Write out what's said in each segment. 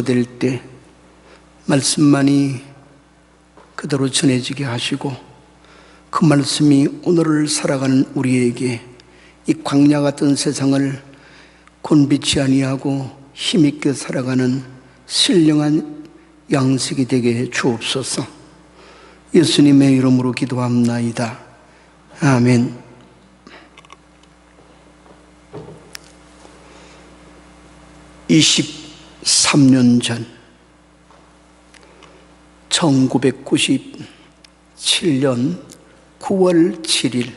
될 때 말씀만이 그대로 전해지게 하시고 그 말씀이 오늘을 살아가는 우리에게 이 광야 같은 세상을 곤비치 아니하고 힘있게 살아가는 신령한 양식이 되게 해 주옵소서. 예수님의 이름으로 기도합나이다. 아멘. (23년) 전 1997년 9월 7일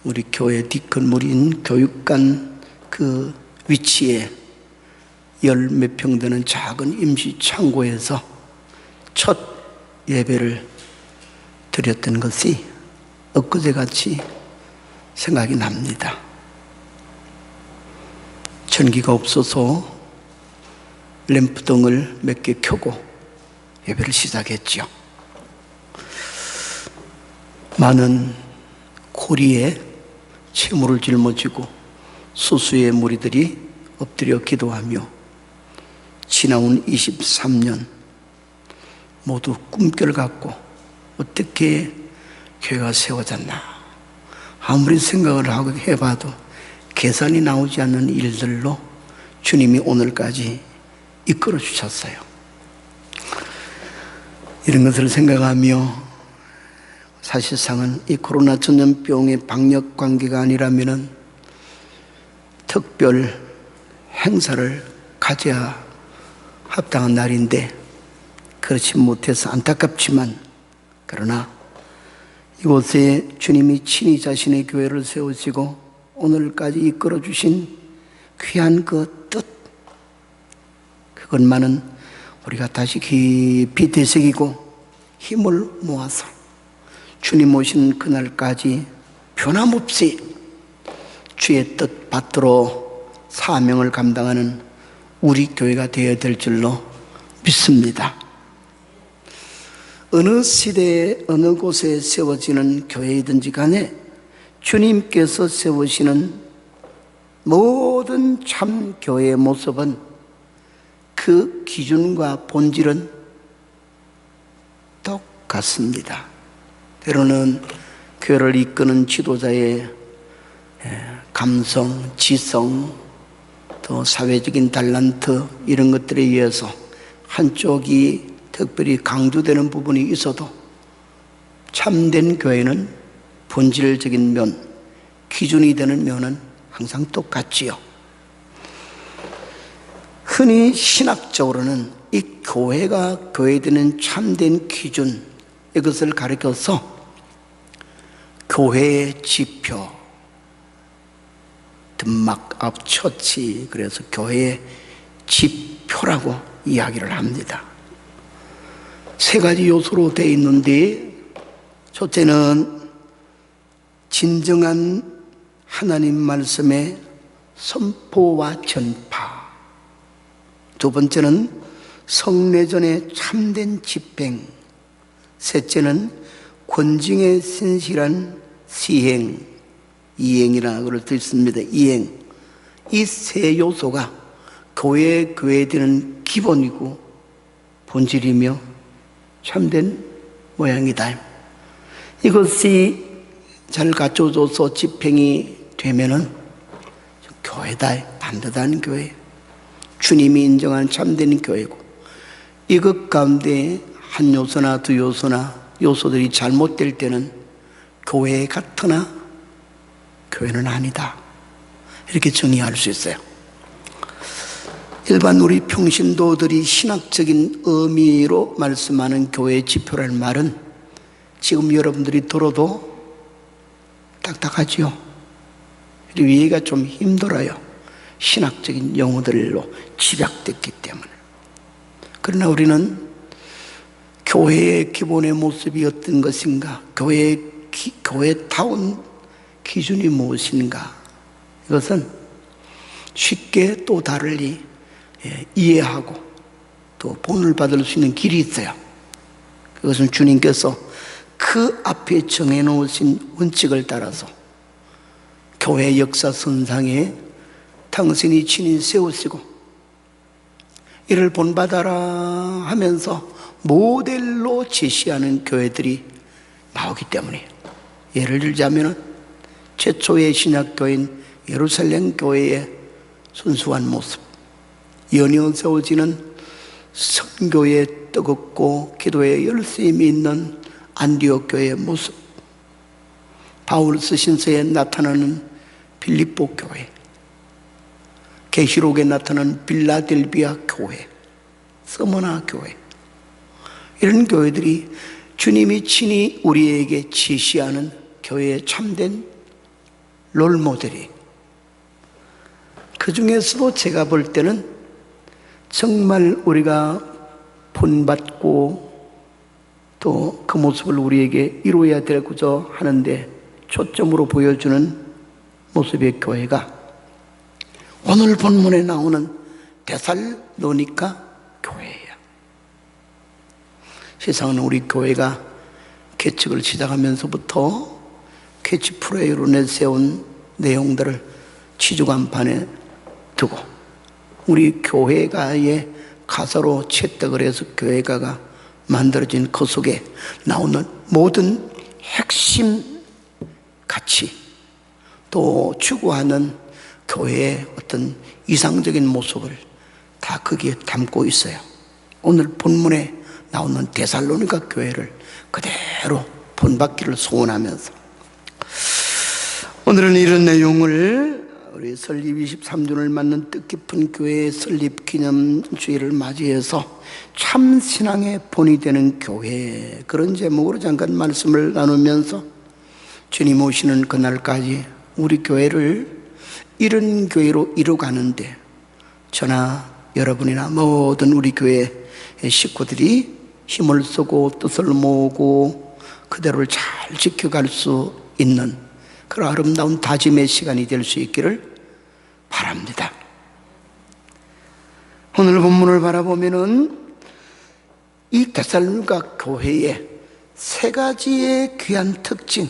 우리 교회 뒷건물인 교육관 그 위치에 열 몇 평 되는 작은 임시 창고에서 첫 예배를 드렸던 것이 엊그제같이 생각이 납니다. 전기가 없어서 램프등을 몇 개 켜고 예배를 시작했죠. 많은 고리에 채물을 짊어지고 수수의 무리들이 엎드려 기도하며 지나온 23년 모두 꿈결 같고 어떻게 교회가 세워졌나 아무리 생각을 하고 해봐도 계산이 나오지 않는 일들로 주님이 오늘까지 이끌어 주셨어요. 이런 것을 생각하며 사실상은 이 코로나 전염병의 방역 관계가 아니라면 특별 행사를 가져야 합당한 날인데 그렇지 못해서 안타깝지만 그러나 이곳에 주님이 친히 자신의 교회를 세우시고 오늘까지 이끌어 주신 귀한 그 뜻 그것만은 우리가 다시 깊이 되새기고 힘을 모아서 주님 오신 그날까지 변함없이 주의 뜻 받들어 사명을 감당하는 우리 교회가 되어야 될 줄로 믿습니다. 어느 시대에 어느 곳에 세워지는 교회이든지 간에 주님께서 세우시는 모든 참 교회의 모습은 그 기준과 본질은 똑같습니다. 때로는 교회를 이끄는 지도자의 감성, 지성, 또 사회적인 달란트 이런 것들에 의해서 한쪽이 특별히 강조되는 부분이 있어도 참된 교회는 본질적인 면, 기준이 되는 면은 항상 똑같지요. 흔히 신학적으로는 이 교회가 교회되는 참된 기준 이것을 가리켜서 교회의 지표, 든막 앞 처치 그래서 교회의 지표라고 이야기를 합니다. 세 가지 요소로 되어 있는데 첫째는 진정한 하나님 말씀의 선포와 전파, 두 번째는 성례전의 참된 집행, 셋째는 권징의 신실한 시행, 이행이라고 그럴 수 있습니다. 이행. 이 세 요소가 교회에 되는 기본이고 본질이며 참된 모양이다. 이것이 잘 갖춰져서 집행이 되면은 교회다, 반듯한 교회, 주님이 인정한 참된 교회고, 이것 가운데 한 요소나 두 요소나 요소들이 잘못될 때는 교회 같으나 교회는 아니다, 이렇게 정의할 수 있어요. 일반 우리 평신도들이 신학적인 의미로 말씀하는 교회의 지표라는 말은 지금 여러분들이 들어도 딱딱하지요. 이해가 좀 힘들어요. 신학적인 용어들로 집약됐기 때문에. 그러나 우리는 교회의 기본의 모습이 어떤 것인가, 교회다운 기준이 무엇인가, 이것은 쉽게 또 다르게 이해하고 또 본을 받을 수 있는 길이 있어요. 그것은 주님께서 그 앞에 정해놓으신 원칙을 따라서 교회 역사선상에 당신이 친히 세우시고 이를 본받아라 하면서 모델로 제시하는 교회들이 나오기 때문이에요. 예를 들자면 최초의 신약교회인 예루살렘 교회의 순수한 모습, 연이어 세워지는 선교의 뜨겁고 기도의 열심이 있는 안디옥 교회의 모습, 바울 서신서에 나타나는 빌립보 교회, 계시록에 나타나는 빌라델비아 교회, 서머나 교회, 이런 교회들이 주님이 친히 우리에게 제시하는 교회의 참된 롤모델이, 그 중에서도 제가 볼 때는 정말 우리가 본받고 또 그 모습을 우리에게 이루어야 되고자 하는데 초점으로 보여주는 모습의 교회가 오늘 본문에 나오는 데살로니가 교회예요. 세상은 우리 교회가 개척을 시작하면서부터 캐치프레이로 내세운 내용들을 치주간판에 두고 우리 교회가의 가사로 채택을 해서 교회가가 만들어진 그 속에 나오는 모든 핵심 가치, 또 추구하는 교회의 어떤 이상적인 모습을 다 거기에 담고 있어요. 오늘 본문에 나오는 데살로니가 교회를 그대로 본받기를 소원하면서 오늘은 이런 내용을 우리 설립 23주년을 맞는 뜻깊은 교회의 설립 기념주일을 맞이해서 참신앙의 본이 되는 교회, 그런 제목으로 잠깐 말씀을 나누면서 주님 오시는 그날까지 우리 교회를 이런 교회로 이루어가는데 저나 여러분이나 모든 우리 교회 식구들이 힘을 쓰고 뜻을 모으고 그대로를 잘 지켜갈 수 있는 그런 아름다운 다짐의 시간이 될 수 있기를 바랍니다. 오늘 본문을 바라보면은 이 데살로니가 교회의 세 가지의 귀한 특징,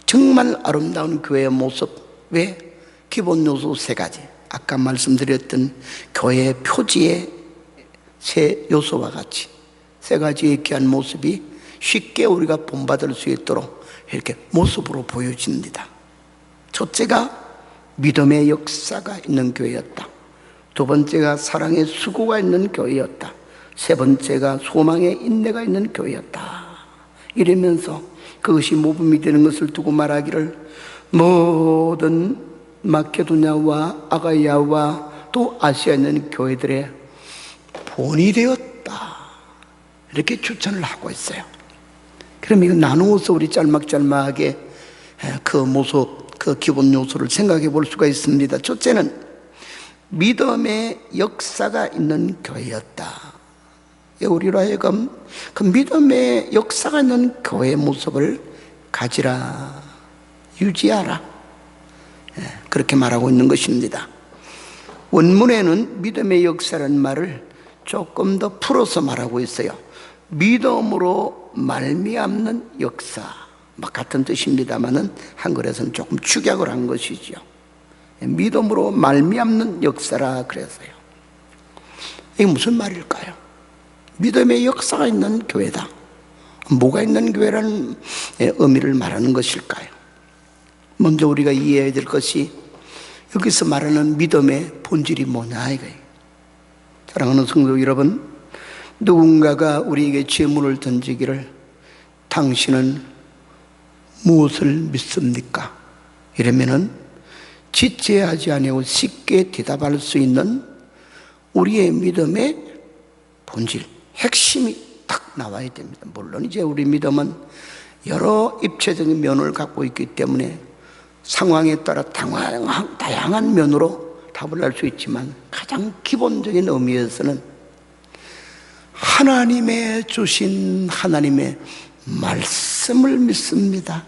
정말 아름다운 교회의 모습의 기본 요소 세 가지, 아까 말씀드렸던 교회의 표지의 세 요소와 같이 세 가지의 귀한 모습이 쉽게 우리가 본받을 수 있도록 이렇게 모습으로 보여집니다. 첫째가 믿음의 역사가 있는 교회였다. 두 번째가 사랑의 수고가 있는 교회였다. 세 번째가 소망의 인내가 있는 교회였다. 이러면서 그것이 모범이 되는 것을 두고 말하기를 모든 마케도냐와 아가야와 또 아시아에 있는 교회들의 본이 되었다. 이렇게 추천을 하고 있어요. 그럼 이거 나누어서 우리 짤막짤막하게 그 모습, 그 기본 요소를 생각해 볼 수가 있습니다. 첫째는 믿음의 역사가 있는 교회였다. 우리로 하여금 그 믿음의 역사가 있는 교회의 모습을 가지라, 유지하라, 그렇게 말하고 있는 것입니다. 원문에는 믿음의 역사라는 말을 조금 더 풀어서 말하고 있어요. 믿음으로 말미암는 역사, 같은 뜻입니다만은 한글에서는 조금 축약을 한 것이죠. 믿음으로 말미암는 역사라 그랬어요. 이게 무슨 말일까요? 믿음의 역사가 있는 교회다. 뭐가 있는 교회라는 의미를 말하는 것일까요? 먼저 우리가 이해해야 될 것이 여기서 말하는 믿음의 본질이 뭐냐 이거예요. 사랑하는 성도 여러분, 누군가가 우리에게 질문을 던지기를 당신은 무엇을 믿습니까? 이러면은 지체하지 아니하고 쉽게 대답할 수 있는 우리의 믿음의 본질, 핵심이 딱 나와야 됩니다. 물론 이제 우리 믿음은 여러 입체적인 면을 갖고 있기 때문에 상황에 따라 다양한 면으로 답을 할 수 있지만 가장 기본적인 의미에서는 하나님의 주신 하나님의 말씀을 믿습니다.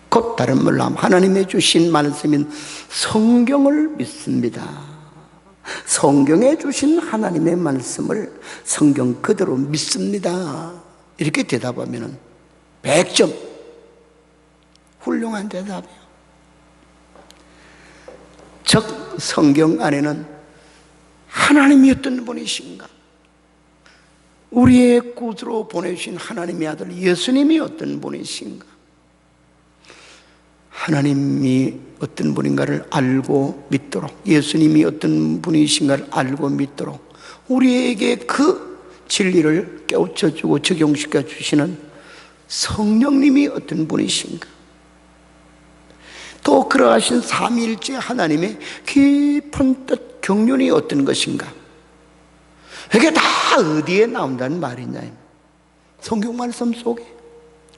곧 다른 말로 하면 하나님의 주신 말씀인 성경을 믿습니다. 성경에 주신 하나님의 말씀을 성경 그대로 믿습니다. 이렇게 대답하면 100점, 훌륭한 대답이에요. 즉 성경 안에는 하나님이 어떤 분이신가? 우리의 구주로 보내주신 하나님의 아들 예수님이 어떤 분이신가? 하나님이 어떤 분인가를 알고 믿도록, 예수님이 어떤 분이신가를 알고 믿도록 우리에게 그 진리를 깨우쳐주고 적용시켜 주시는 성령님이 어떤 분이신가? 또 그러하신 삼위일체 하나님의 깊은 뜻, 경륜이 어떤 것인가? 이게 다 어디에 나온다는 말이냐? 성경 말씀 속에,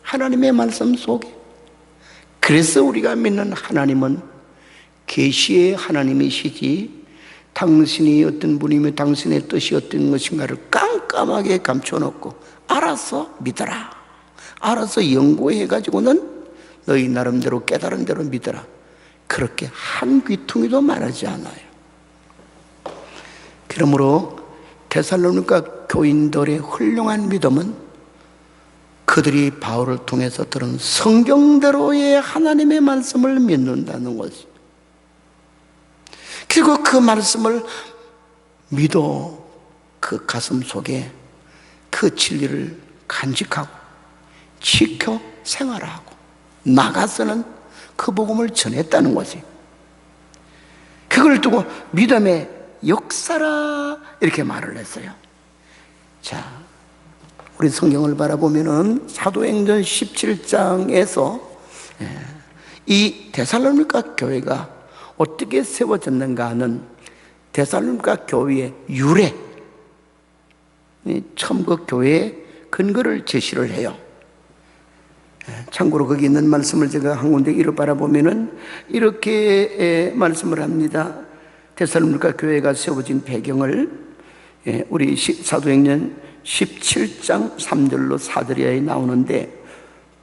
하나님의 말씀 속에. 그래서 우리가 믿는 하나님은 계시의 하나님이시지, 당신이 어떤 분이며 당신의 뜻이 어떤 것인가를 깜깜하게 감춰놓고 알아서 믿어라, 알아서 연구해가지고는 너희 나름대로 깨달은 대로 믿어라, 그렇게 한 귀퉁이도 말하지 않아요. 그러므로 데살로니가 교인들의 훌륭한 믿음은 그들이 바울을 통해서 들은 성경대로의 하나님의 말씀을 믿는다는 것이, 그리고 그 말씀을 믿어 그 가슴 속에 그 진리를 간직하고 지켜 생활하고 나가서는 그 복음을 전했다는 것이, 그걸 두고 믿음의 역사라 이렇게 말을 했어요. 자, 우리 성경을 바라보면은 사도행전 17장에서 이 데살로니가 교회가 어떻게 세워졌는가 하는 데살로니가 교회의 유래, 처음 그 교회의 근거를 제시를 해요. 참고로 거기 있는 말씀을 제가 한 군데 이를 바라보면은 이렇게 말씀을 합니다. 데살로니가 교회가 세워진 배경을 우리 사도행전 17장 3절로 4절에 나오는데,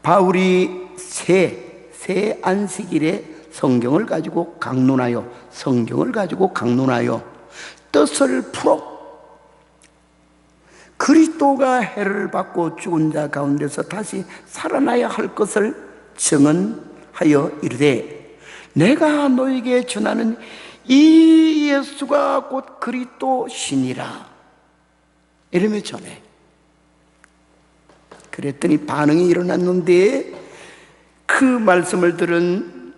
바울이 새 안식일에 성경을 가지고 강론하여 뜻을 풀어 그리스도가 해를 받고 죽은 자 가운데서 다시 살아나야 할 것을 증언하여 이르되, 내가 너에게 전하는 이 예수가 곧 그리스도시니라 이러며 전해. 그랬더니 반응이 일어났는데, 그 말씀을 들은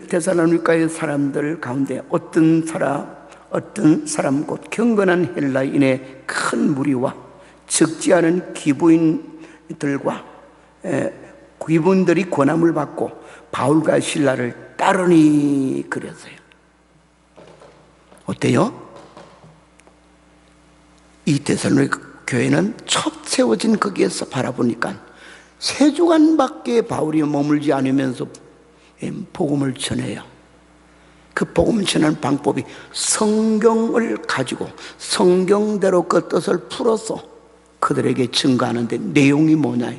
데살로니가의 사람들 가운데 어떤 사람 곧 경건한 헬라인의 큰 무리와 적지 않은 기부인들과 귀부인들이 권함을 받고 바울과 실라를 따르니 그랬어요. 어때요? 이 데살로니가 교회는 첫 세워진 거기에서 바라보니까 3주간밖에 바울이 머물지 않으면서 복음을 전해요. 그 복음 전하는 방법이 성경을 가지고 성경대로 그 뜻을 풀어서 그들에게 증거하는데, 내용이 뭐냐?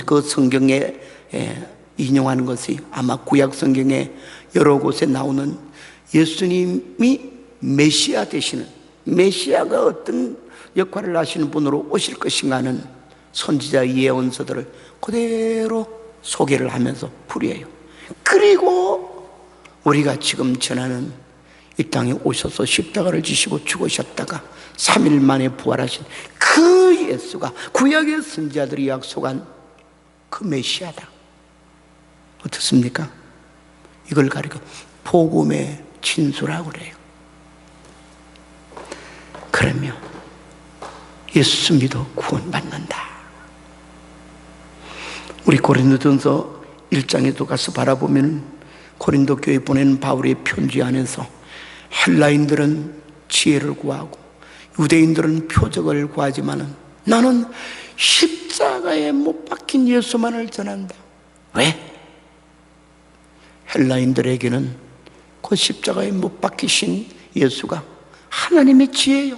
그 성경에 인용하는 것이 아마 구약 성경에 여러 곳에 나오는 예수님이 메시아 되시는, 메시아가 어떤 역할을 하시는 분으로 오실 것인가 하는 선지자 예언서들을 그대로 소개를 하면서 풀이해요. 그리고 우리가 지금 전하는 이 땅에 오셔서 십자가를 지시고 죽으셨다가 3일 만에 부활하신 그 예수가 구약의 선지자들이 약속한 그 메시아다. 어떻습니까? 이걸 가리켜 복음의 진수라고 그래요. 그러면 예수 믿어 구원받는다. 우리 고린도전서 1장에도 가서 바라보면 고린도 교회 보낸 바울의 편지 안에서 헬라인들은 지혜를 구하고 유대인들은 표적을 구하지만은 나는 십자가에 못 박힌 예수만을 전한다. 왜? 헬라인들에게는 그 십자가에 못 박히신 예수가 하나님의 지혜요,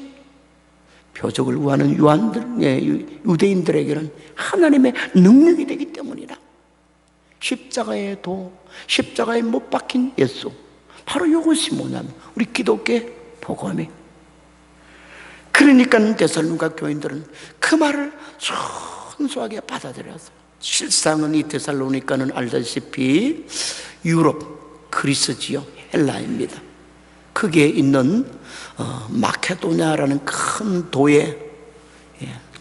표적을 구하는 유대인들에게는 하나님의 능력이 되기 때문이라. 십자가에 못 박힌 예수, 바로 이것이 뭐냐면 우리 기독교의 복음이. 그러니까 데살로니가 교인들은 그 말을 순수하게 받아들였어요. 실상은 이 데살로니가는 알다시피 유럽 그리스 지역 헬라입니다. 거기에 있는 마케도냐라는 큰 도에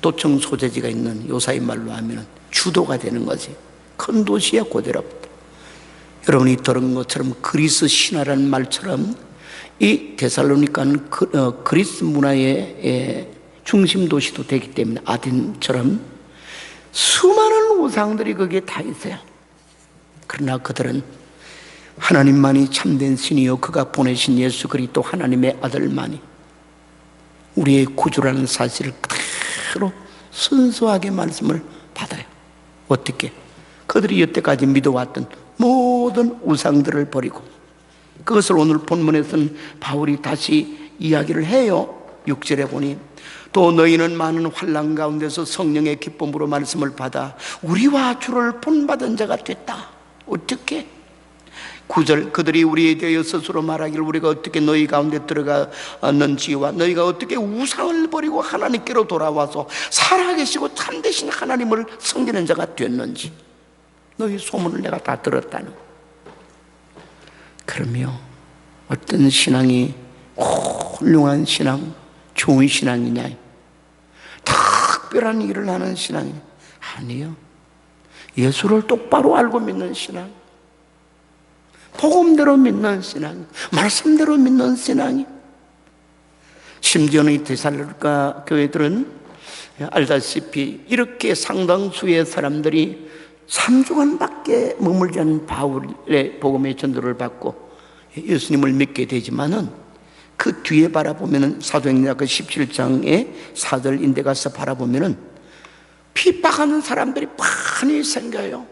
도청 소재지가 있는 요사이 말로 하면 주도가 되는 거지. 큰 도시야 고대로부터. 여러분이 들은 것처럼 그리스 신화라는 말처럼 이 데살로니가는 그리스 문화의 중심 도시도 되기 때문에 아덴처럼 수많은 우상들이 거기에 다 있어요. 그러나 그들은 하나님만이 참된 신이요 그가 보내신 예수 그리스도 하나님의 아들만이 우리의 구주라는 사실을 그대로 순수하게 말씀을 받아요. 어떻게? 그들이 여태까지 믿어왔던 모든 우상들을 버리고, 그것을 오늘 본문에서는 바울이 다시 이야기를 해요. 6절에 보니 또 너희는 많은 환난 가운데서 성령의 기쁨으로 말씀을 받아 우리와 주를 본받은 자가 됐다. 어떻게? 9절 그들이 우리에 대하여 스스로 말하기를 우리가 어떻게 너희 가운데 들어갔는지와 너희가 어떻게 우상을 버리고 하나님께로 돌아와서 살아계시고 참되신 하나님을 섬기는 자가 됐는지 너희 소문을 내가 다 들었다는. 그러며 어떤 신앙이 훌륭한 신앙, 좋은 신앙이냐, 특별한 일을 하는 신앙이냐? 아니요. 예수를 똑바로 알고 믿는 신앙, 복음대로 믿는 신앙, 말씀대로 믿는 신앙이. 심지어는 이 데살로니가 교회들은 알다시피 이렇게 상당수의 사람들이 3주간밖에 머물지 않은 바울의 복음의 전도를 받고 예수님을 믿게 되지만은 그 뒤에 바라보면은 사도행전 17장의 4절인데 가서 바라보면은 핍박하는 사람들이 많이 생겨요.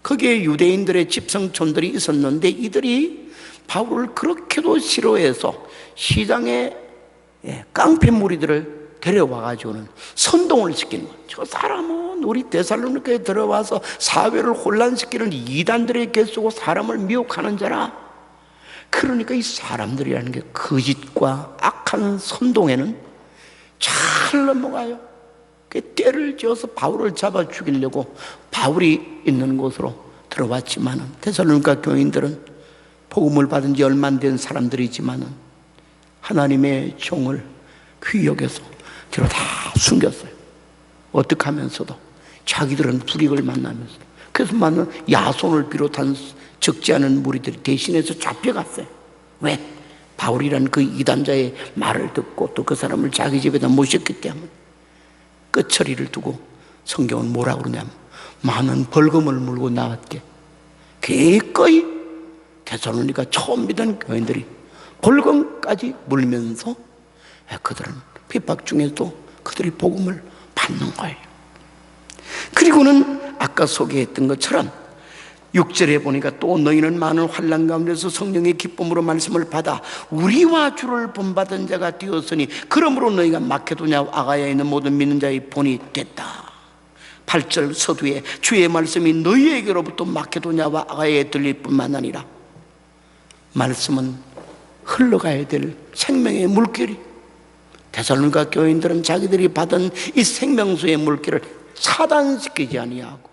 거기에 유대인들의 집성촌들이 있었는데 이들이 바울을 그렇게도 싫어해서 시장에 깡패 무리들을 데려와가지고는 선동을 시키는 거예요. 저 사람은 우리 데살로니가에 들어와서 사회를 혼란시키는 이단들에게 개쓰고 사람을 미혹하는 자라. 그러니까 이 사람들이라는 게 거짓과 악한 선동에는 잘 넘어가요. 떼를 지어서 바울을 잡아 죽이려고 바울이 있는 곳으로 들어왔지만은 데살로니가 교인들은 복음을 받은 지 얼마 안 된 사람들이지만은 하나님의 종을 귀히 여겨서 뒤로 다 숨겼어요. 어떻게 하면서도 자기들은 불이익을 만나면서. 그래서 많은 야손을 비롯한 적지 않은 무리들이 대신해서 잡혀갔어요. 왜? 바울이라는 그 이단자의 말을 듣고 또 그 사람을 자기 집에다 모셨기 때문에. 끝처리를 두고 성경은 뭐라고 그러냐면 많은 벌금을 물고 나왔게. 기꺼이 데살로니가 처음 믿은 교인들이 벌금까지 물면서 그들은 핍박 중에도 그들이 복음을 받는 거예요. 그리고는 아까 소개했던 것처럼 6절에 보니까 또 너희는 많은 환난 가운데서 성령의 기쁨으로 말씀을 받아 우리와 주를 본받은 자가 되었으니 그러므로 너희가 마케도냐 아가야에 있는 모든 믿는 자의 본이 됐다. 8절 서두에 주의 말씀이 너희에게로부터 마케도냐와 아가야에 들릴 뿐만 아니라 말씀은 흘러가야 될 생명의 물길이, 데살로니가 교인들은 자기들이 받은 이 생명수의 물길을 차단시키지 아니하고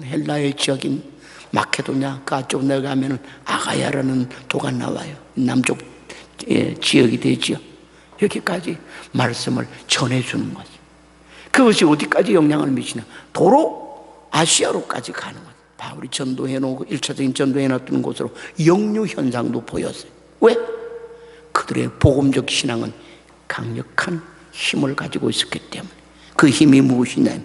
헬라의 지역인 마케도냐 그 앞쪽 내려가면 아가야라는 도가 나와요. 남쪽 지역이 되죠. 여기까지 말씀을 전해주는 거죠. 그것이 어디까지 영향을 미치냐? 도로 아시아로까지 가는 거죠. 바울이 전도해놓고 1차적인 전도해놨던 곳으로 역류 현상도 보였어요. 왜? 그들의 복음적 신앙은 강력한 힘을 가지고 있었기 때문에. 그 힘이 무엇이냐?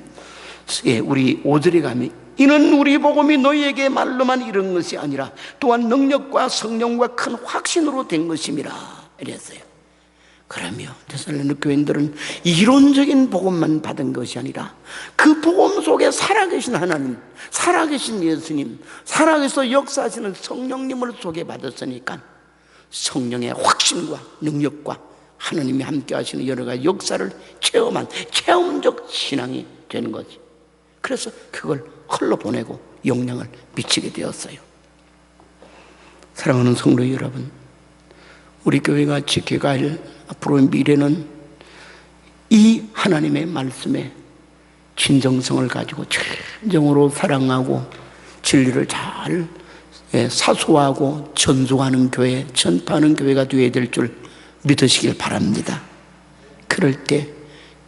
우리 5절에 가면 이는 우리 복음이 너희에게 말로만 이른 것이 아니라 또한 능력과 성령과 큰 확신으로 된 것임이라 이랬어요. 그러며 데살로니가 교인들은 이론적인 복음만 받은 것이 아니라 그 복음 속에 살아계신 하나님, 살아계신 예수님, 살아계서 역사하시는 성령님을 속에 받았으니까 성령의 확신과 능력과 하나님이 함께 하시는 여러 가지 역사를 체험한 체험적 신앙이 되는 거지. 그래서 그걸 흘러보내고 영향을 미치게 되었어요. 사랑하는 성도 여러분, 우리 교회가 지켜야 할 앞으로의 미래는 이 하나님의 말씀에 진정성을 가지고 진정으로 사랑하고 진리를 잘 사소하고 전도하는 교회, 전파하는 교회가 되어야 될 줄 믿으시길 바랍니다. 그럴 때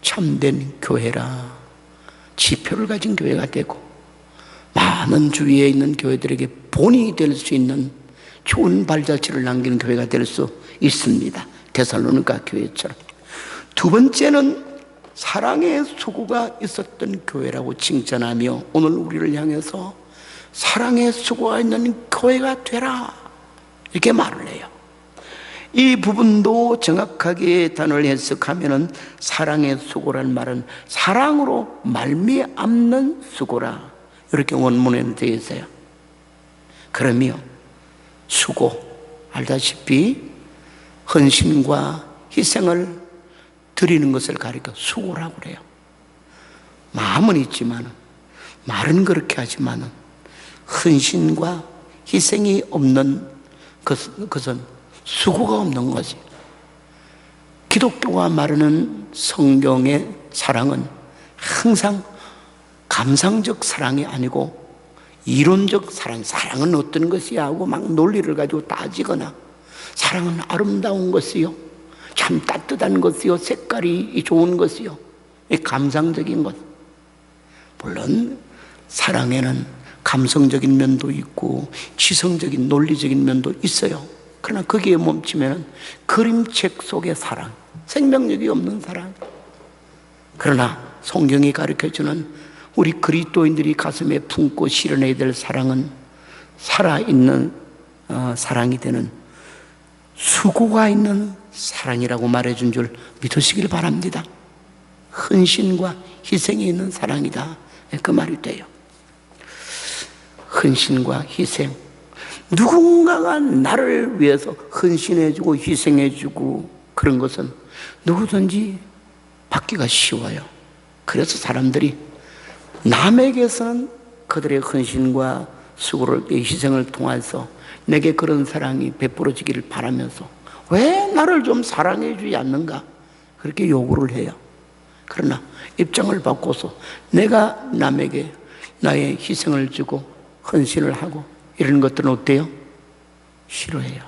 참된 교회라 지표를 가진 교회가 되고 많은 주위에 있는 교회들에게 본이 될 수 있는 좋은 발자취를 남기는 교회가 될 수 있습니다. 데살로니가 교회처럼. 두 번째는 사랑의 수고가 있었던 교회라고 칭찬하며 오늘 우리를 향해서 사랑의 수고가 있는 교회가 되라 이렇게 말을 해요. 이 부분도 정확하게 단어를 해석하면은 사랑의 수고라는 말은 사랑으로 말미암는 수고라 이렇게 원문에는 되어 있어요. 그러며 수고 알다시피 헌신과 희생을 드리는 것을 가리켜 수고라고 그래요. 마음은 있지만 말은 그렇게 하지만 헌신과 희생이 없는 것은 수고가 없는 거지. 기독교가 말하는 성경의 사랑은 항상 감상적 사랑이 아니고 이론적 사랑, 사랑은 어떤 것이야 하고 막 논리를 가지고 따지거나 사랑은 아름다운 것이요, 참 따뜻한 것이요, 색깔이 좋은 것이요, 감상적인 것. 물론 사랑에는 감성적인 면도 있고 지성적인 논리적인 면도 있어요. 그러나 거기에 멈추면 그림책 속의 사랑, 생명력이 없는 사랑. 그러나 성경이 가르쳐주는 우리 그리스도인들이 가슴에 품고 실현해야 될 사랑은 살아있는 사랑이 되는 수고가 있는 사랑이라고 말해준 줄 믿으시길 바랍니다. 헌신과 희생이 있는 사랑이다, 그 말이 돼요. 헌신과 희생, 누군가가 나를 위해서 헌신해주고 희생해주고 그런 것은 누구든지 받기가 쉬워요. 그래서 사람들이 남에게서는 그들의 헌신과 수고를, 희생을 통해서 내게 그런 사랑이 베풀어지기를 바라면서 왜 나를 좀 사랑해 주지 않는가 그렇게 요구를 해요. 그러나 입장을 바꿔서 내가 남에게 나의 희생을 주고 헌신을 하고 이런 것들은 어때요? 싫어해요.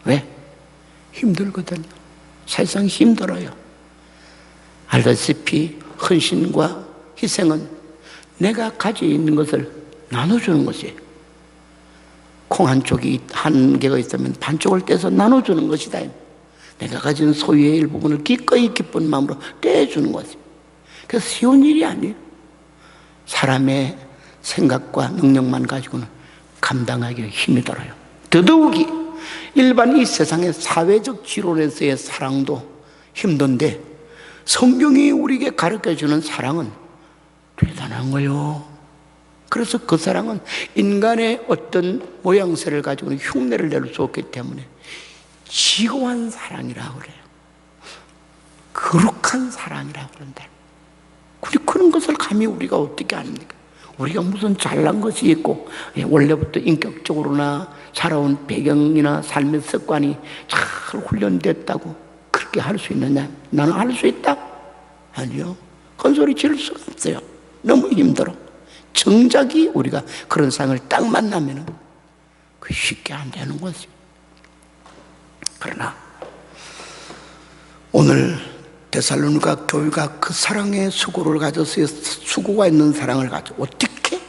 왜? 힘들거든요. 사실상 힘들어요. 알다시피 헌신과 희생은 내가 가지고 있는 것을 나눠주는 것이에요. 콩 한 쪽이 한 개가 있으면 반쪽을 떼서 나눠주는 것이다. 내가 가진 소유의 일부분을 기꺼이 기쁜 마음으로 떼주는 것이에요. 그래서 쉬운 일이 아니에요. 사람의 생각과 능력만 가지고는 감당하기가 힘이 들어요. 더더욱이 일반 이 세상의 사회적 지론에서의 사랑도 힘든데 성경이 우리에게 가르쳐주는 사랑은 대단한 거예요. 그래서 그 사랑은 인간의 어떤 모양새를 가지고는 흉내를 낼 수 없기 때문에 지고한 사랑이라고 그래요. 거룩한 사랑이라고 그런다. 그런 것을 감히 우리가 어떻게 합니까? 우리가 무슨 잘난 것이 있고 원래부터 인격적으로나 살아온 배경이나 삶의 습관이 잘 훈련됐다고 그렇게 할 수 있느냐? 나는 할 수 있다? 아니요. 큰 소리 지를 수가 없어요. 너무 힘들어. 정작이 우리가 그런 상을 딱 만나면 그 쉽게 안 되는 거지. 그러나 오늘 데살로니가 교회가 그 사랑의 수고를 가져서 수고가 있는 사랑을 가져 어떻게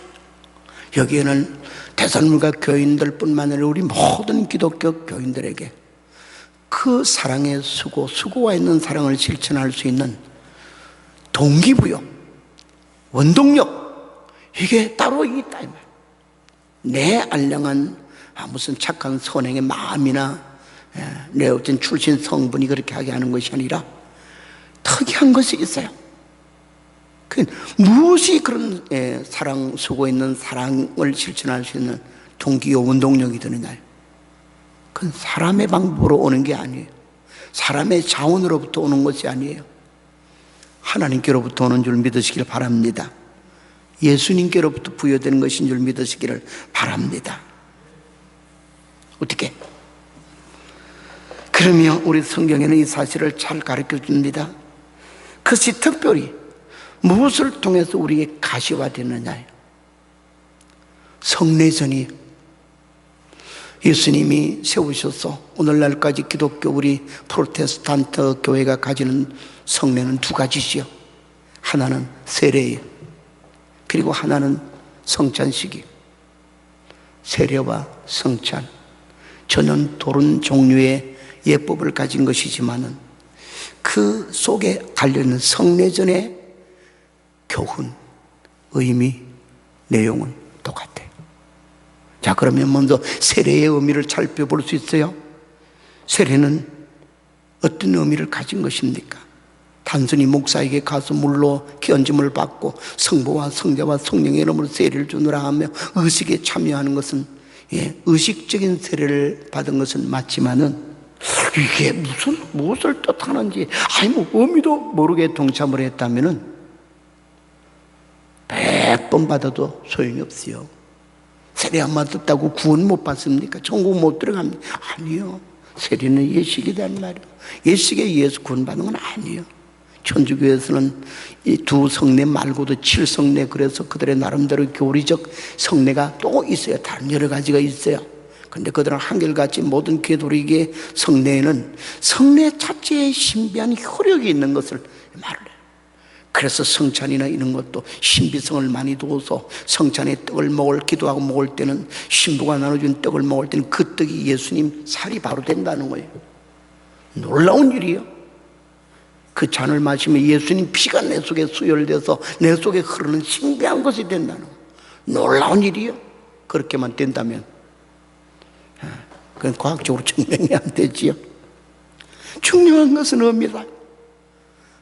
여기에는 데살로니가 교인들 뿐만 아니라 우리 모든 기독교 교인들에게 그 사랑의 수고가 있는 사랑을 실천할 수 있는 동기부여, 원동력, 이게 따로 있다. 내 알량한 무슨 착한 선행의 마음이나 내 어떤 출신 성분이 그렇게 하게 하는 것이 아니라 특이한 것이 있어요. 무엇이 그런 사랑, 수고 있는 사랑을 실천할 수 있는 동기요, 원동력이 되느냐? 그건 사람의 방법으로 오는 게 아니에요. 사람의 자원으로부터 오는 것이 아니에요. 하나님께로부터 오는 줄 믿으시길 바랍니다. 예수님께로부터 부여되는 것인 줄 믿으시기를 바랍니다. 어떻게? 그러면 우리 성경에는 이 사실을 잘 가르쳐 줍니다. 그것이 특별히 무엇을 통해서 우리에게 가시화되느냐? 성례전이 예수님이 세우셔서 오늘날까지 기독교 우리 프로테스탄트 교회가 가지는 성례는 두 가지지요. 하나는 세례예요. 그리고 하나는 성찬식이에요. 세례와 성찬, 전혀 다른 종류의 예법을 가진 것이지만은 그 속에 달려있는 성례전의 교훈, 의미, 내용은 똑같아요. 자, 그러면 먼저 세례의 의미를 살펴볼 수 있어요. 세례는 어떤 의미를 가진 것입니까? 단순히 목사에게 가서 물로 기원짐을 받고 성부와 성자와 성령의 이름으로 세례를 주노라 하며 의식에 참여하는 것은, 의식적인 세례를 받은 것은 맞지만은 이게 무엇을 뜻하는지 의미도 모르게 동참을 했다면은 100번 받아도 소용이 없어요. 세례 안 받았다고 구원 못 받습니까? 천국 못 들어갑니까? 아니요. 세례는 예식이란 말이에요. 예식에 의해서 구원받는 건 아니에요. 천주교에서는 이 두 성례 말고도 7성례, 그래서 그들의 나름대로 교리적 성례가 또 있어요. 다른 여러 가지가 있어요. 근데 그들은 한결같이 모든 개도릭의 성례에는 성례 자체에 신비한 효력이 있는 것을 말을 해요. 그래서 성찬이나 이런 것도 신비성을 많이 두어서 성찬에 떡을 기도하고 먹을 때는 신부가 나눠준 떡을 먹을 때는 그 떡이 예수님 살이 바로 된다는 거예요. 놀라운 일이에요. 그 잔을 마시면 예수님 피가 내 속에 수혈돼서 내 속에 흐르는 신비한 것이 된다는 거예요. 놀라운 일이에요. 그렇게만 된다면 그건 과학적으로 증명이 안 되지요. 중요한 것은 의미다.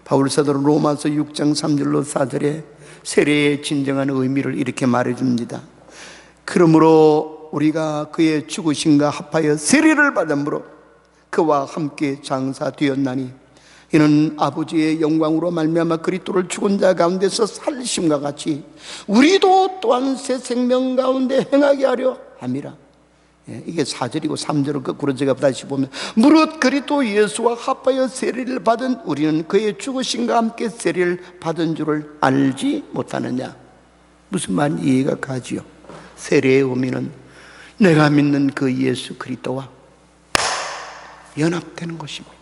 바울 사도는 로마서 6장 3절로 4절에 세례의 진정한 의미를 이렇게 말해줍니다. 그러므로 우리가 그의 죽으심과 합하여 세례를 받음으로 그와 함께 장사되었나니 이는 아버지의 영광으로 말미암아 그리스도를 죽은 자 가운데서 살리심과 같이 우리도 또한 새 생명 가운데 행하게 하려 함이라. 이게 4절이고 3절을 거꾸로 제가 다시 보면 무릇 그리스도 예수와 합하여 세례를 받은 우리는 그의 죽으심과 함께 세례를 받은 줄을 알지 못하느냐. 무슨 말 이해가 가지요? 세례의 의미는 내가 믿는 그 예수 그리스도와 연합되는 것입니다.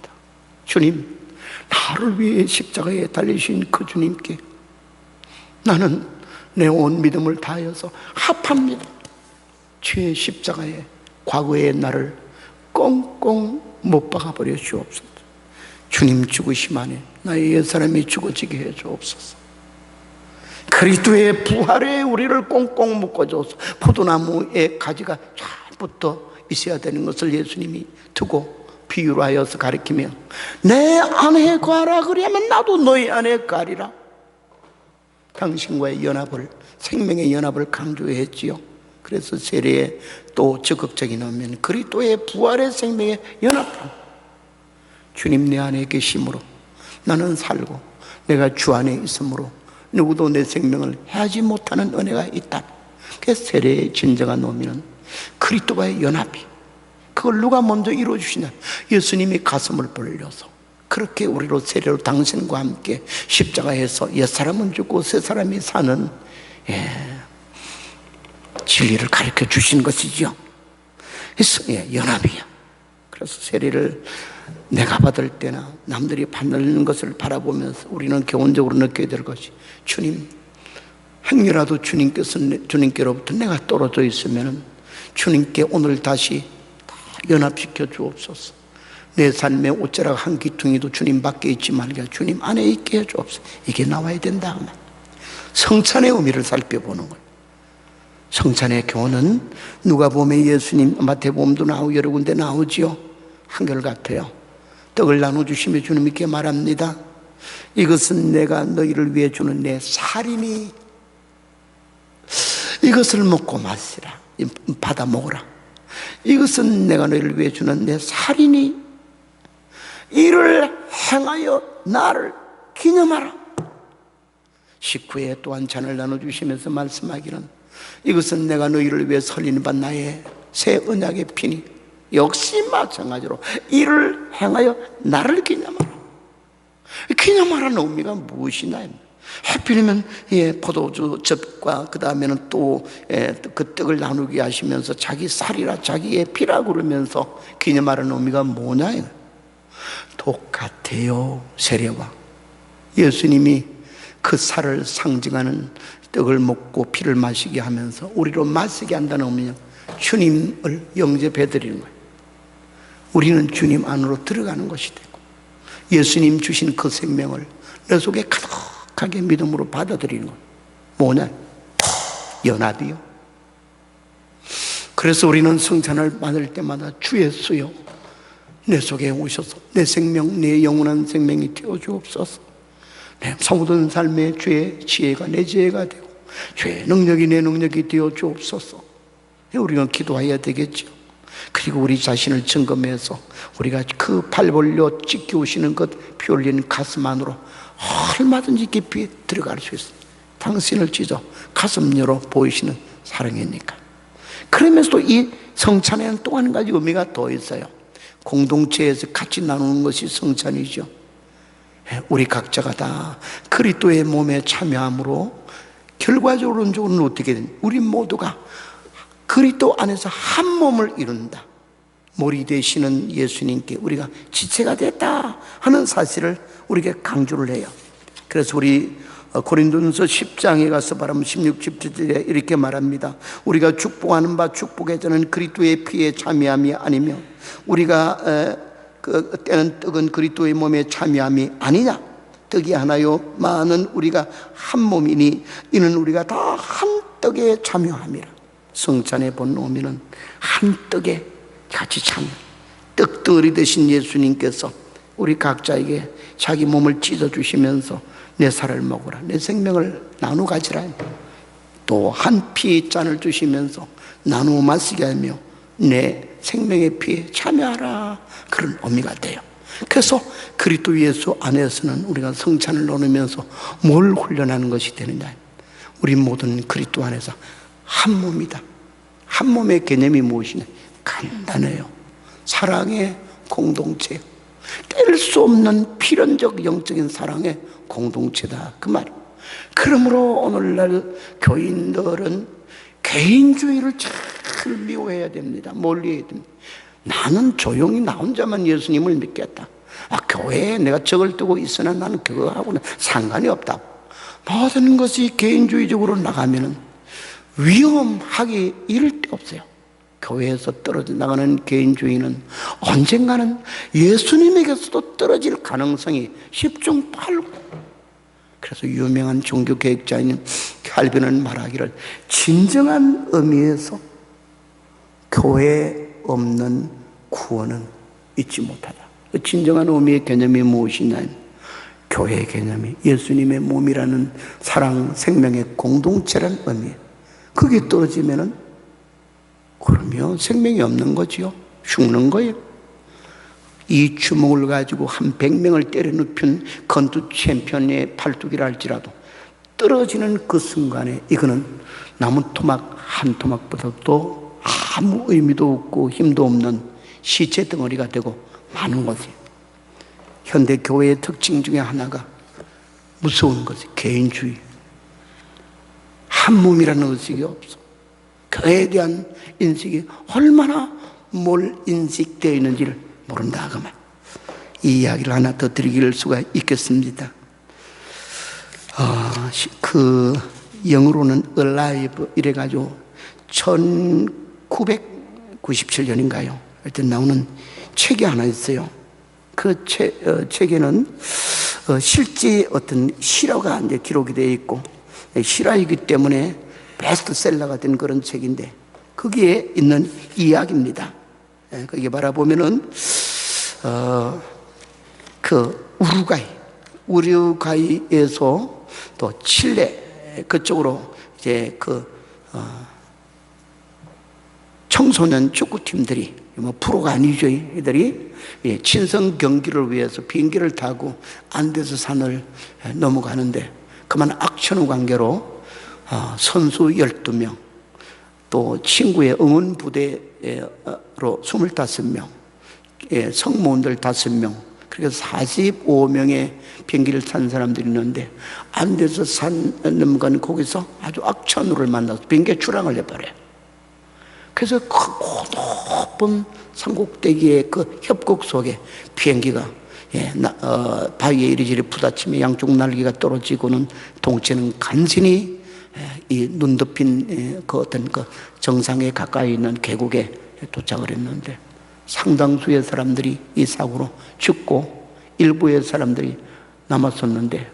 주님, 나를 위해 십자가에 달리신 그 주님께 나는 내 온 믿음을 다하여서 합합니다. 주의 십자가에 과거의 나를 꽁꽁 못 박아버려 주옵소서. 주님 죽으심 안에 나의 옛사람이 죽어지게 해 주옵소서. 그리스도의 부활에 우리를 꽁꽁 묶어줘서 포도나무의 가지가 잘 붙어 있어야 되는 것을 예수님이 두고 비유로 하여서 가르치며 내 안에 가라 그러면 나도 너희 안에 가리라. 당신과의 연합을, 생명의 연합을 강조했지요. 그래서 세례에 또 적극적인 의미는 그리스도의 부활의 생명의 연합함. 주님 내 안에 계심으로 나는 살고 내가 주 안에 있으므로 누구도 내 생명을 해하지 못하는 은혜가 있다. 그래서 세례의 진정한 의미는 그리스도와의 연합이, 그걸 누가 먼저 이루어주시냐? 예수님이 가슴을 벌려서 그렇게 우리로 세례로 당신과 함께 십자가에서 옛사람은 죽고 새사람이 사는 진리를 가르쳐 주신 것이죠. 연합이야. 그래서 세례를 내가 받을 때나 남들이 받는 것을 바라보면서 우리는 교훈적으로 느껴야 될 것이, 주님, 행여라도 주님께로부터 내가 떨어져 있으면 주님께 오늘 다시 다 연합시켜 주옵소서. 내 삶의 옷자락 한 기퉁이도 주님 밖에 있지 말게 주님 안에 있게 해 주옵소서. 이게 나와야 된다. 성찬의 의미를 살펴보는 거예요. 성찬의 교훈은 누가복음에 예수님, 마태복음도 나오고 여러 군데 나오지요. 한결같아요. 떡을 나눠주시며 주님께 말합니다. 이것은 내가 너희를 위해 주는 내 살이니 이것을 먹고 마시라. 받아 먹으라. 이것은 내가 너희를 위해 주는 내 살이니 이를 행하여 나를 기념하라. 식후에 또한 잔을 나눠주시면서 말씀하기는 이것은 내가 너희를 위해 설리는 바 나의 새 언약의 피니 역시 마찬가지로 이를 행하여 나를 기념하라. 기념하라는 의미가 무엇이냐? 하필이면 포도주 즙과 그 다음에는 또 그 떡을 나누게 하시면서 자기 살이라 자기의 피라 그러면서 기념하는 의미가 뭐냐? 똑같아요. 세례와 예수님이 그 살을 상징하는 떡을 먹고 피를 마시게 하면서 우리로 마시게 한다는 의미는 주님을 영접해 드리는 거예요. 우리는 주님 안으로 들어가는 것이 되고 예수님 주신 그 생명을 내 속에 가득하게 믿음으로 받아들이는 거예요. 뭐냐? 연합이요. 그래서 우리는 성찬을 받을 때마다 주 예수여 내 속에 오셔서 내 생명, 내 영원한 생명이 되어 주옵소서. 내 모든 삶의 주의 지혜가 내 지혜가 되고 주의 능력이 내 능력이 되어 주옵소서. 우리가 기도해야 되겠죠. 그리고 우리 자신을 점검해서 우리가 그 팔 벌려 찢겨 오시는 것 피 흘린 가슴 안으로 얼마든지 깊이 들어갈 수 있습니다. 당신을 찢어 가슴 열어 보이시는 사랑이니까. 그러면서도 이 성찬에는 또 한 가지 의미가 더 있어요. 공동체에서 같이 나누는 것이 성찬이죠. 우리 각자가 다 그리스도의 몸에 참여함으로 결과적으로는 어떻게 되냐? 우리 모두가 그리스도 안에서 한 몸을 이룬다. 머리 되시는 예수님께 우리가 지체가 됐다 하는 사실을 우리에게 강조를 해요. 그래서 우리 고린도전서 10장에 가서 말하면 16, 17절에 이렇게 말합니다. 우리가 축복하는 바 축복의 자는 그리스도의 피에 참여함이 아니며 우리가 그 때는 떡은 그리스도의 몸에 참여함이 아니냐. 떡이 하나요 많은 우리가 한 몸이니 이는 우리가 다 한 떡에 참여함이라. 성찬의 본 의미는 한 떡에 같이 참여. 떡덩어리 되신 예수님께서 우리 각자에게 자기 몸을 찢어주시면서 내 살을 먹으라, 내 생명을 나누어 가지라. 또 한 피의 잔을 주시면서 나누어 마시게 하며 내 생명의 피에 참여하라, 그런 의미가 돼요. 그래서 그리스도 예수 안에서는 우리가 성찬을 나누면서 뭘 훈련하는 것이 되느냐? 우리 모든 그리스도 안에서 한 몸이다. 한 몸의 개념이 무엇이냐? 간단해요. 사랑의 공동체, 뗄 수 없는 필연적 영적인 사랑의 공동체다, 그 말이에요. 그러므로 오늘날 교인들은 개인주의를 잘 미워해야 됩니다. 멀리해야 됩니다. 나는 조용히 나 혼자만 예수님을 믿겠다. 교회에 내가 적을 뜨고 있으나 나는 그거하고는 상관이 없다. 모든 것이 개인주의적으로 나가면은 위험하기 이를 데 없어요. 교회에서 떨어져 나가는 개인주의는 언젠가는 예수님에게서도 떨어질 가능성이 10중 8구. 그래서 유명한 종교개혁자인 칼빈은 말하기를 진정한 의미에서 교회에 없는 구원은 잊지 못하다. 그 진정한 의미의 개념이 무엇이냐? 교회의 개념이 예수님의 몸이라는 사랑, 생명의 공동체라는 의미예요. 그게 떨어지면은 그러면 생명이 없는 거지요. 죽는 거예요. 이 주먹을 가지고 한 100명을 때려 눕힌 건투 챔피언의 팔뚝이라 할지라도 떨어지는 그 순간에 이거는 나무 토막 한 토막보다도 아무 의미도 없고 힘도 없는 시체 덩어리가 되고 마는 거지. 현대 교회의 특징 중에 하나가 무서운 것이 개인주의. 한 몸이라는 의식이 없어. 그에 대한 인식이 얼마나 뭘 인식되어 있는지를 모른다 그만. 이 이야기를 하나 더 드릴 수가 있겠습니다. 그 영어로는 Alive 이래가지고 1997년인가요? 하여튼 나오는 책이 하나 있어요. 그 책에는 실제 어떤 실화가 이제 기록이 되어 있고 실화이기 때문에 베스트셀러가 된 그런 책인데 거기에 있는 이야기입니다. 거기 바라보면은 그 우루과이에서 또 칠레 그쪽으로 이제 청소년 축구팀들이 뭐 프로가 아니죠. 이들이 친선 경기를 위해서 비행기를 타고 안데스 산을 넘어가는데 그만 악천후 관계로 선수 12명 또 친구의 응원 부대로 25명 성모원들 5명 그래서 45명의 비행기를 탄 사람들이 있는데 안 돼서 산 넘어간 거기서 아주 악천후를 만나서 비행기에 추락을 해버려요. 그래서 그 높은 산꼭대기의 그 협곡 속에 비행기가 바위에 이리저리 부딪히며 양쪽 날개가 떨어지고는 동체는 간신히 이 눈 덮인 그 어떤 그 정상에 가까이 있는 계곡에 도착을 했는데 상당수의 사람들이 이 사고로 죽고 일부의 사람들이 남았었는데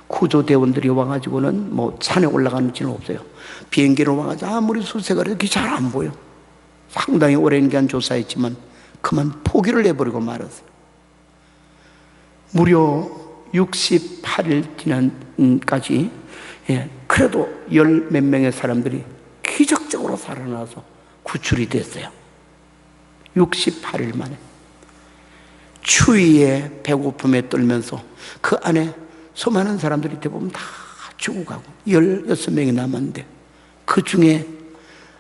구조대원들이 와가지고는 뭐 산에 올라가는 지는 없어요. 비행기로 와가지고 아무리 수색을 해도 잘 안 보여. 상당히 오랜 기간 조사했지만 그만 포기를 해버리고 말았어요. 무려 68일 지난까지 그래도 열 몇 명의 사람들이 기적적으로 살아나서 구출이 됐어요. 68일 만에. 추위에 배고픔에 떨면서 그 안에 수많은 사람들이 대부분 다 죽어가고 16명이 남았는데 그 중에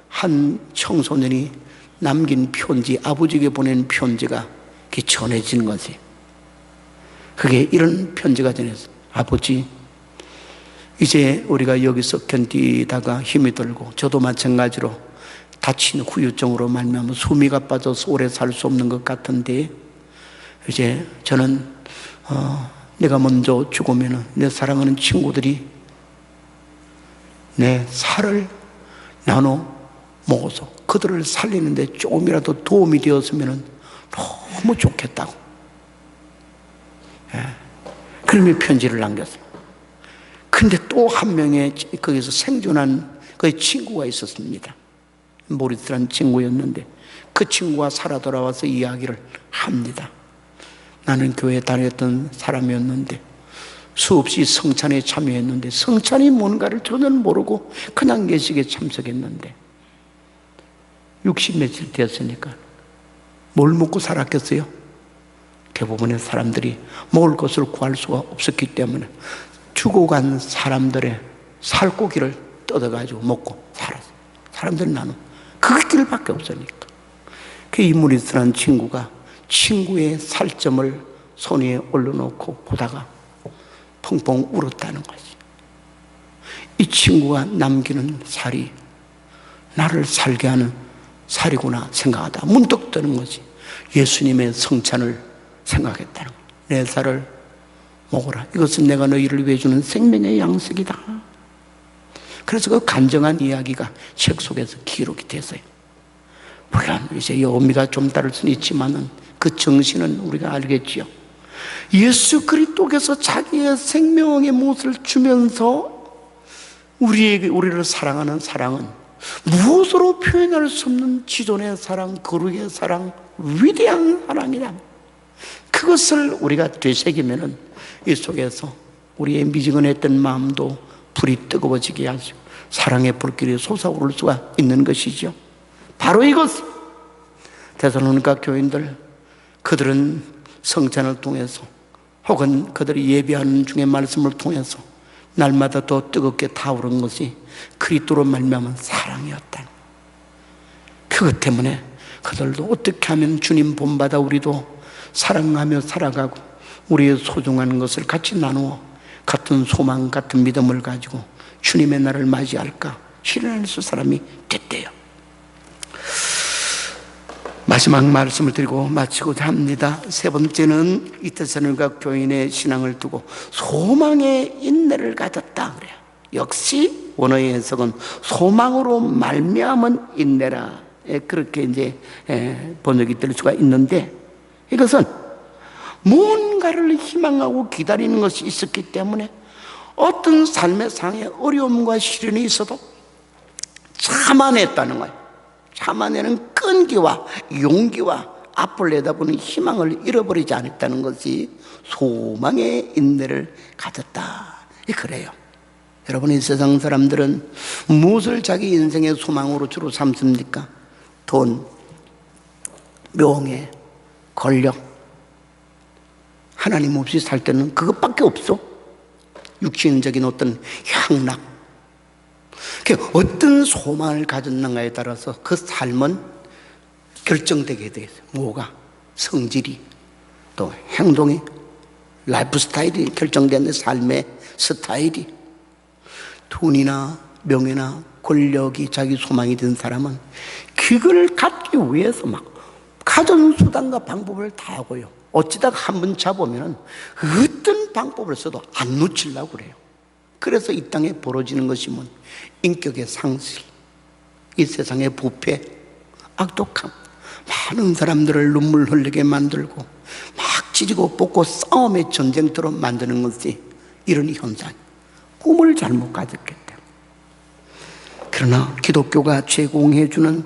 한 청소년이 남긴 편지, 아버지에게 보낸 편지가 전해지는 거지. 그게 이런 편지가 전해졌어요. 아버지, 이제 우리가 여기서 견디다가 힘이 들고 저도 마찬가지로 다친 후유증으로 말미암아 수미가 빠져서 오래 살 수 없는 것 같은데 이제 저는 내가 먼저 죽으면 내 사랑하는 친구들이 내 살을 나눠 먹어서 그들을 살리는데 조금이라도 도움이 되었으면 너무 좋겠다고. 그러면 편지를 남겼어요. 근데 또 한 명의 거기서 생존한 그 친구가 있었습니다. 모리스라는 친구였는데 그 친구가 살아 돌아와서 이야기를 합니다. 나는 교회에 다녔던 사람이었는데 수없이 성찬에 참여했는데 성찬이 뭔가를 전혀 모르고 그냥 예식에 참석했는데 60 며칠 되었으니까 뭘 먹고 살았겠어요? 대부분의 사람들이 먹을 것을 구할 수가 없었기 때문에 죽어간 사람들의 살코기를 뜯어가지고 먹고 살았어요. 사람들이 나는 그 길밖에 없으니까. 그 이무리스라는 친구가 친구의 살점을 손 위에 올려놓고 보다가 펑펑 울었다는 거지. 이 친구가 남기는 살이 나를 살게 하는 살이구나 생각하다 문득 뜨는 거지. 예수님의 성찬을 생각했다는 거야. 내 살을 먹어라. 이것은 내가 너희를 위해 주는 생명의 양식이다. 그래서 그 간증한 이야기가 책 속에서 기록이 됐어요. 물론 이제 의미가 좀 다를 수는 있지만은 그 정신은 우리가 알겠지요. 예수 그리스도께서 자기의 생명의 무엇을 주면서 우리를 사랑하는 사랑은 무엇으로 표현할 수 없는 지존의 사랑, 거룩의 사랑, 위대한 사랑이다. 그것을 우리가 되새기면은 이 속에서 우리의 미지근했던 마음도 불이 뜨거워지게 하시고 사랑의 불길이 솟아오를 수가 있는 것이죠. 바로 이것. 데살로니가 교인들, 그들은 성찬을 통해서 혹은 그들이 예배하는 중에 말씀을 통해서 날마다 더 뜨겁게 타오른 것이 그리스도로 말미암은 사랑이었다. 그것 때문에 그들도 어떻게 하면 주님 본받아 우리도 사랑하며 살아가고 우리의 소중한 것을 같이 나누어 같은 소망, 같은 믿음을 가지고 주님의 날을 맞이할까 실현할 수 사람이 됐대요. 마지막 말씀을 드리고 마치고자 합니다. 세 번째는 이 데살로니가 교인의 신앙을 두고 소망의 인내를 가졌다 그래요. 역시 원어의 해석은 소망으로 말미암은 인내라, 그렇게 이제 번역이 될 수가 있는데, 이것은 뭔가를 희망하고 기다리는 것이 있었기 때문에 어떤 삶의 상에 어려움과 시련이 있어도 참아냈다는 거예요. 참아내는 끈기와 용기와 앞을 내다보는 희망을 잃어버리지 않았다는 것이 소망의 인내를 가졌다, 그래요. 여러분, 이 세상 사람들은 무엇을 자기 인생의 소망으로 주로 삼습니까? 돈, 명예, 권력. 하나님 없이 살 때는 그것밖에 없어. 육신적인 어떤 향락. 어떤 소망을 가졌는가에 따라서 그 삶은 결정되게 되겠어요. 뭐가? 성질이, 또 행동이, 라이프 스타일이 결정된 삶의 스타일이, 돈이나 명예나 권력이 자기 소망이 된 사람은 그걸 갖기 위해서 막 가전수단과 방법을 다 하고요. 어찌다가 한번 잡으면 어떤 방법을 써도 안 놓치려고 그래요. 그래서 이 땅에 벌어지는 것이 뭐 인격의 상실, 이 세상의 부패, 악독함, 많은 사람들을 눈물 흘리게 만들고 막 찢고 뽑고 싸움의 전쟁터로 만드는 것이 이런 현상. 꿈을 잘못 가졌기 때문에. 그러나 기독교가 제공해주는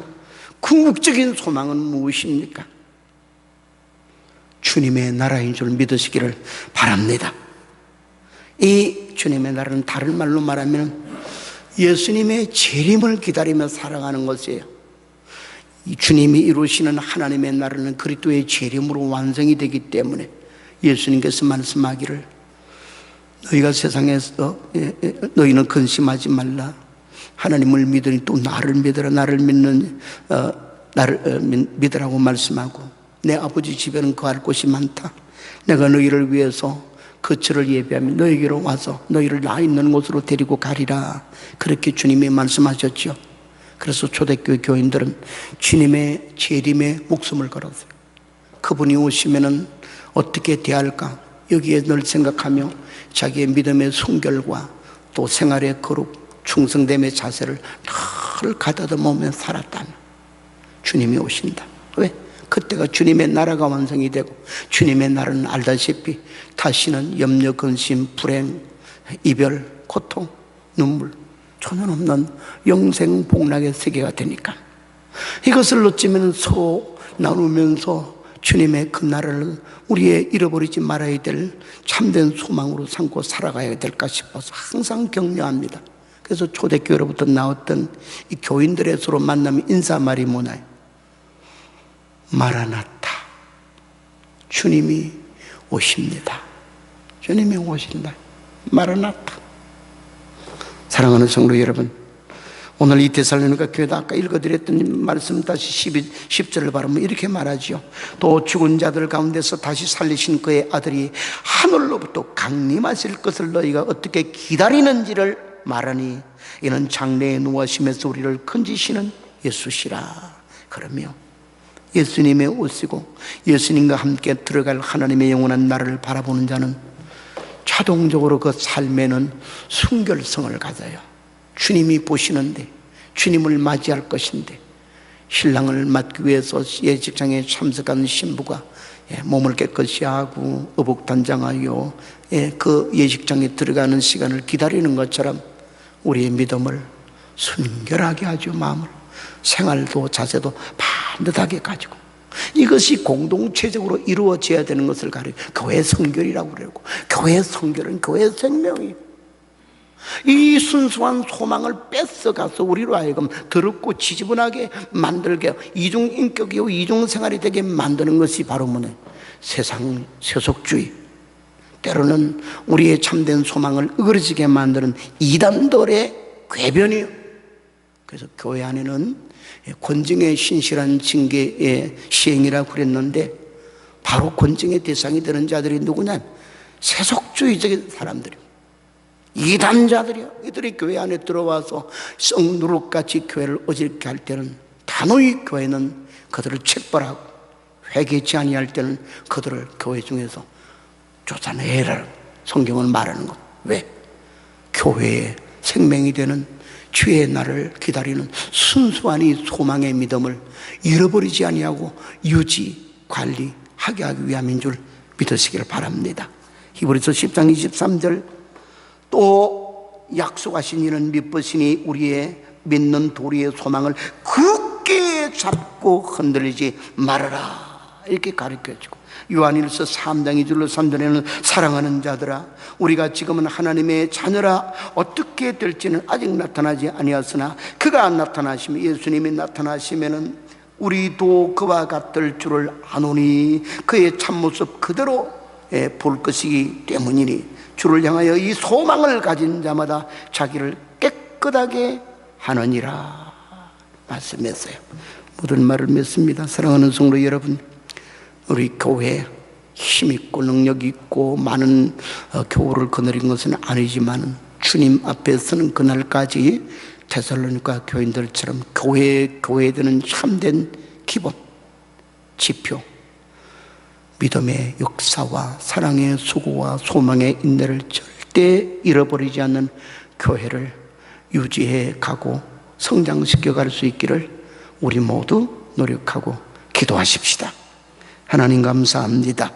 궁극적인 소망은 무엇입니까? 주님의 나라인 줄 믿으시기를 바랍니다. 이 주님의 나라는 다른 말로 말하면 예수님의 재림을 기다리며 살아가는 것이에요. 이 주님이 이루시는 하나님의 나라는 그리스도의 재림으로 완성이 되기 때문에 예수님께서 말씀하기를 너희가 세상에서 너희는 근심하지 말라. 하나님을 믿으니 또 나를 믿으라. 나를 믿으라고 말씀하고 내 아버지 집에는 거할 곳이 많다. 내가 너희를 위해서 거처를 예비하며 너희에게로 와서 너희를 나 있는 곳으로 데리고 가리라. 그렇게 주님이 말씀하셨죠. 그래서 초대교회 교인들은 주님의 재림에 목숨을 걸었어요. 그분이 오시면은 어떻게 대할까 여기에 늘 생각하며 자기의 믿음의 순결과 또 생활의 거룩, 충성됨의 자세를 늘 가다듬으며 살았다면 주님이 오신다. 왜? 그때가 주님의 나라가 완성이 되고 주님의 나라는 알다시피 다시는 염려, 근심, 불행, 이별, 고통, 눈물 전혀 없는 영생 복락의 세계가 되니까 이것을 놓치면 서로 나누면서 주님의 그 나라를 우리의 잃어버리지 말아야 될 참된 소망으로 삼고 살아가야 될까 싶어서 항상 격려합니다. 그래서 초대교회로부터 나왔던 이 교인들의 서로 만나면 인사말이 뭐나요? 마라나타, 주님이 오십니다. 주님이 오신다. 마라나타. 사랑하는 성도 여러분, 오늘 이 데살로니가 교회도 아까 읽어드렸던 말씀 다시 10절을 바라보면 이렇게 말하지요. 또 죽은 자들 가운데서 다시 살리신 그의 아들이 하늘로부터 강림하실 것을 너희가 어떻게 기다리는지를 말하니 이는 장래에 누워시면서 우리를 건지시는 예수시라. 그러며 예수님의 오시고 예수님과 함께 들어갈 하나님의 영원한 나라를 바라보는 자는 자동적으로 그 삶에는 순결성을 가져요. 주님이 보시는데 주님을 맞이할 것인데 신랑을 맞기 위해서 예식장에 참석하는 신부가 몸을 깨끗이 하고 의복단장하여 그 예식장에 들어가는 시간을 기다리는 것처럼 우리의 믿음을 순결하게 하죠. 마음을, 생활도 자세도 반듯하게 가지고 이것이 공동체적으로 이루어져야 되는 것을 가리켜 교회 성결이라고 그러고, 교회 성결은 교회 생명이에요. 이 순수한 소망을 뺏어가서 우리로 하여금 더럽고 지저분하게 만들게 이중인격이요 이중생활이 되게 만드는 것이 바로 뭐냐? 세상 세속주의, 때로는 우리의 참된 소망을 으그러지게 만드는 이단들의 궤변이에요. 그래서 교회 안에는 권징의 신실한 징계의 시행이라고 그랬는데 바로 권징의 대상이 되는 자들이 누구냐? 세속주의적인 사람들이에요. 이단자들이요. 이들이 교회 안에 들어와서 썩누룩같이 교회를 어지럽게 할 때는 단호히 교회는 그들을 책벌하고, 회개치 아니할 때는 그들을 교회 중에서 쫓아내라. 성경은 말하는 것. 왜? 교회의 생명이 되는 주의 날을 기다리는 순수한 이 소망의 믿음을 잃어버리지 아니하고 유지, 관리하게 하기 위함인 줄 믿으시기를 바랍니다. 히브리서 10장 23절 또 약속하신 이는 믿으시니 우리의 믿는 도리의 소망을 굳게 잡고 흔들리지 말아라. 이렇게 가르쳐주고, 요한일서 3장 2절로 3절에는 사랑하는 자들아, 우리가 지금은 하나님의 자녀라 어떻게 될지는 아직 나타나지 아니하으나 그가 나타나시면, 예수님이 나타나시면은 우리도 그와 같을 줄을 아노니 그의 참모습 그대로 볼 것이기 때문이니 주를 향하여 이 소망을 가진 자마다 자기를 깨끗하게 하느니라 말씀했어요. 모든 말을 믿습니다. 사랑하는 성도 여러분, 우리 교회 힘있고 능력 있고 많은 교우를 거느린 것은 아니지만 주님 앞에 서는 그날까지 데살로니가 교인들처럼 교회에 되는 참된 기본, 지표, 믿음의 역사와 사랑의 수고와 소망의 인내를 절대 잃어버리지 않는 교회를 유지해 가고 성장시켜 갈 수 있기를 우리 모두 노력하고 기도하십시다. 하나님 감사합니다.